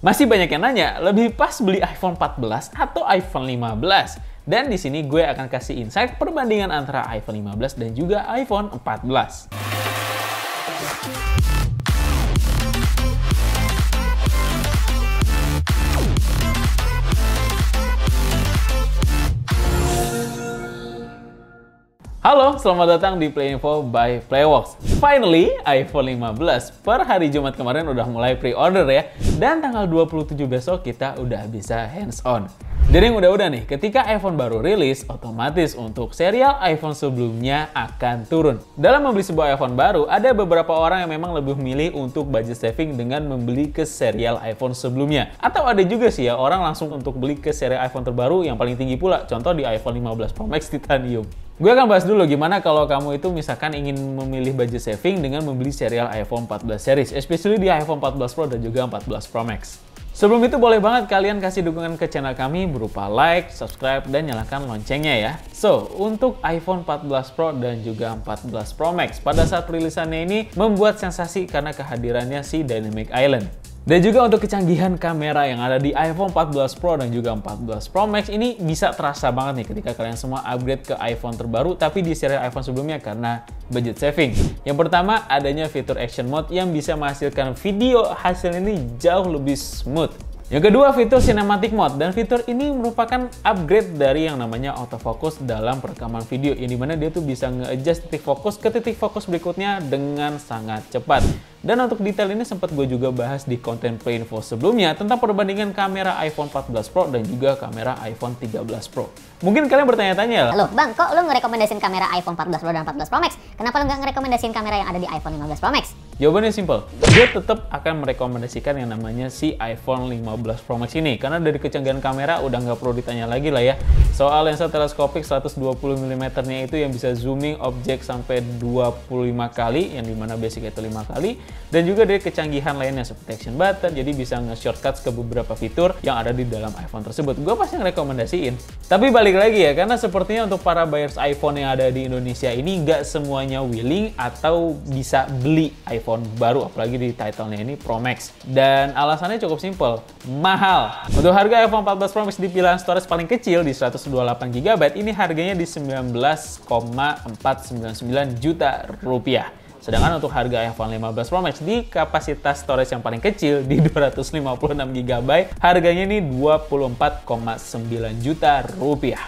Masih banyak yang nanya, lebih pas beli iPhone 14 atau iPhone 15? Dan di sini gue akan kasih insight perbandingan antara iPhone 15 dan juga iPhone 14. Halo, selamat datang di PlayInfo by Playworks. Finally, iPhone 15 per hari Jumat kemarin udah mulai pre-order ya. Dan tanggal 27 besok kita udah bisa hands-on. Jadi yang udah-udah nih, ketika iPhone baru rilis, otomatis untuk serial iPhone sebelumnya akan turun. Dalam membeli sebuah iPhone baru, ada beberapa orang yang memang lebih memilih untuk budget saving dengan membeli ke serial iPhone sebelumnya. Atau ada juga sih ya, orang langsung untuk beli ke serial iPhone terbaru yang paling tinggi pula, contoh di iPhone 15 Pro Max Titanium. Gue akan bahas dulu gimana kalau kamu itu misalkan ingin memilih budget saving dengan membeli serial iPhone 14 series, especially di iPhone 14 Pro dan juga 14 Pro Max. Sebelum itu boleh banget kalian kasih dukungan ke channel kami berupa like, subscribe, dan nyalakan loncengnya ya. So, untuk iPhone 14 Pro dan juga 14 Pro Max, pada saat perilisannya ini membuat sensasi karena kehadirannya si Dynamic Island. Dan juga untuk kecanggihan kamera yang ada di iPhone 14 Pro dan juga 14 Pro Max ini bisa terasa banget nih ketika kalian semua upgrade ke iPhone terbaru tapi di serial iPhone sebelumnya karena budget saving. Yang pertama, adanya fitur Action Mode yang bisa menghasilkan video hasil ini jauh lebih smooth. Yang kedua, fitur Cinematic Mode, dan fitur ini merupakan upgrade dari yang namanya autofocus dalam perekaman video, yang dimana dia tuh bisa nge-adjust titik fokus ke titik fokus berikutnya dengan sangat cepat. Dan untuk detail ini sempat gue juga bahas di konten PlayInfo sebelumnya tentang perbandingan kamera iPhone 14 Pro dan juga kamera iPhone 13 Pro. Mungkin kalian bertanya-tanya, "Loh Bang, kok lu ngerekomendasiin kamera iPhone 14 Pro dan 14 Pro Max? Kenapa lu nggak ngerekomendasiin kamera yang ada di iPhone 15 Pro Max?" Jawabannya simple. Gue tetap akan merekomendasikan yang namanya si iPhone 15 Pro Max ini. Karena dari kecanggihan kamera udah nggak perlu ditanya lagi lah ya. Soal lensa teleskopik 120 mm-nya itu yang bisa zooming objek sampai 25 kali, yang dimana basic itu 5 kali. Dan juga dari kecanggihan lainnya seperti action button, jadi bisa nge-shortcuts ke beberapa fitur yang ada di dalam iPhone tersebut. Gue pasti ngerekomendasiin. Tapi balik lagi ya, karena sepertinya untuk para buyers iPhone yang ada di Indonesia ini nggak semuanya willing atau bisa beli iPhone baru, apalagi di title-nya ini Pro Max. Dan alasannya cukup simpel, mahal. Untuk harga iPhone 14 Pro Max di pilihan storage paling kecil di 128 GB, ini harganya di 19,499 juta rupiah. Sedangkan untuk harga iPhone 15 Pro Max di kapasitas storage yang paling kecil di 256 GB, harganya ini 24,9 juta rupiah.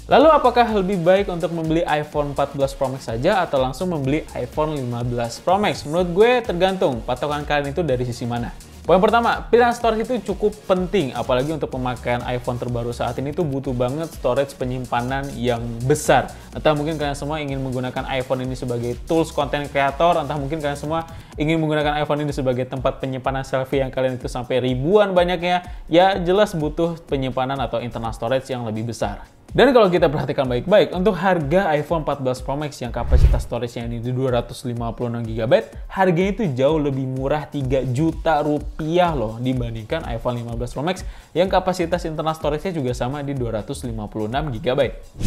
Lalu apakah lebih baik untuk membeli iPhone 14 Pro Max saja atau langsung membeli iPhone 15 Pro Max? Menurut gue tergantung patokan kalian itu dari sisi mana. Poin pertama, pilihan storage itu cukup penting, apalagi untuk pemakaian iPhone terbaru saat ini tuh butuh banget storage penyimpanan yang besar. Entah mungkin kalian semua ingin menggunakan iPhone ini sebagai tools content creator, entah mungkin kalian semua ingin menggunakan iPhone ini sebagai tempat penyimpanan selfie yang kalian itu sampai ribuan banyaknya, ya jelas butuh penyimpanan atau internal storage yang lebih besar. Dan kalau kita perhatikan baik-baik, untuk harga iPhone 14 Pro Max yang kapasitas storage-nya ini di 256 GB, harganya itu jauh lebih murah 3 juta rupiah loh dibandingkan iPhone 15 Pro Max yang kapasitas internal storage-nya juga sama di 256 GB.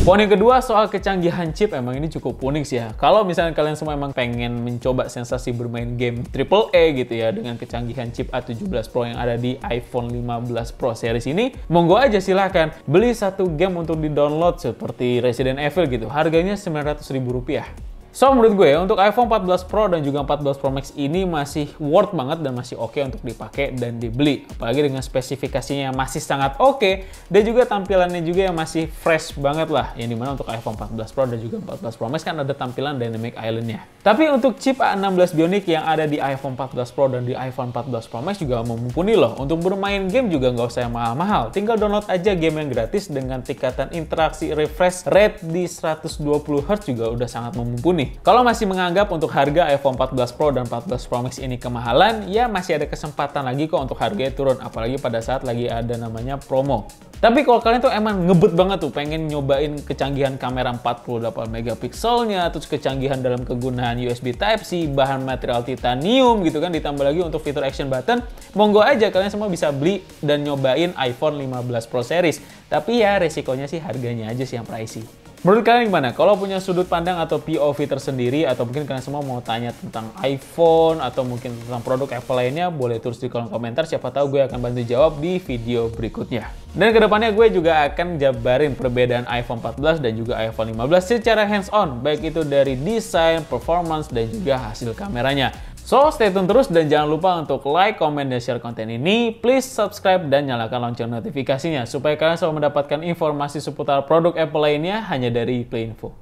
Poin yang kedua, soal kecanggihan chip, emang ini cukup unik sih ya. Kalau misalnya kalian semua emang pengen mencoba sensasi bermain game AAA gitu ya dengan kecanggihan chip A17 Pro yang ada di iPhone 15 Pro series ini, monggo aja silahkan beli satu game untuk di-download seperti Resident Evil gitu, harganya Rp900.000. So, menurut gue untuk iPhone 14 Pro dan juga 14 Pro Max ini masih worth banget dan masih oke untuk dipakai dan dibeli. Apalagi dengan spesifikasinya yang masih sangat oke dan juga tampilannya juga yang masih fresh banget lah. Yang dimana untuk iPhone 14 Pro dan juga 14 Pro Max kan ada tampilan Dynamic Island-nya. Tapi untuk chip A16 Bionic yang ada di iPhone 14 Pro dan di iPhone 14 Pro Max juga mumpuni loh. Untuk bermain game juga nggak usah yang mahal-mahal. Tinggal download aja game yang gratis dengan tingkatan interaksi refresh rate di 120 Hz juga udah sangat mumpuni. Kalau masih menganggap untuk harga iPhone 14 Pro dan 14 Pro Max ini kemahalan, ya masih ada kesempatan lagi kok untuk harganya turun, apalagi pada saat lagi ada namanya promo. Tapi kalau kalian tuh emang ngebet banget tuh pengen nyobain kecanggihan kamera 48 megapikselnya, terus kecanggihan dalam kegunaan USB Type-C, bahan material titanium gitu kan, ditambah lagi untuk fitur action button, monggo aja kalian semua bisa beli dan nyobain iPhone 15 Pro series. Tapi ya resikonya sih harganya aja sih yang pricey. Menurut kalian gimana? Kalau punya sudut pandang atau POV tersendiri, atau mungkin kalian semua mau tanya tentang iPhone atau mungkin tentang produk Apple lainnya, boleh tulis di kolom komentar. Siapa tahu gue akan bantu jawab di video berikutnya. Dan kedepannya gue juga akan jabarin perbedaan iPhone 14 dan juga iPhone 15 secara hands-on, baik itu dari desain, performance, dan juga hasil kameranya. So, stay tune terus dan jangan lupa untuk like, comment, dan share konten ini. Please subscribe dan nyalakan lonceng notifikasinya supaya kalian selalu mendapatkan informasi seputar produk Apple lainnya hanya dari Playinfo.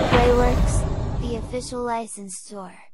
Playworks, the official license store.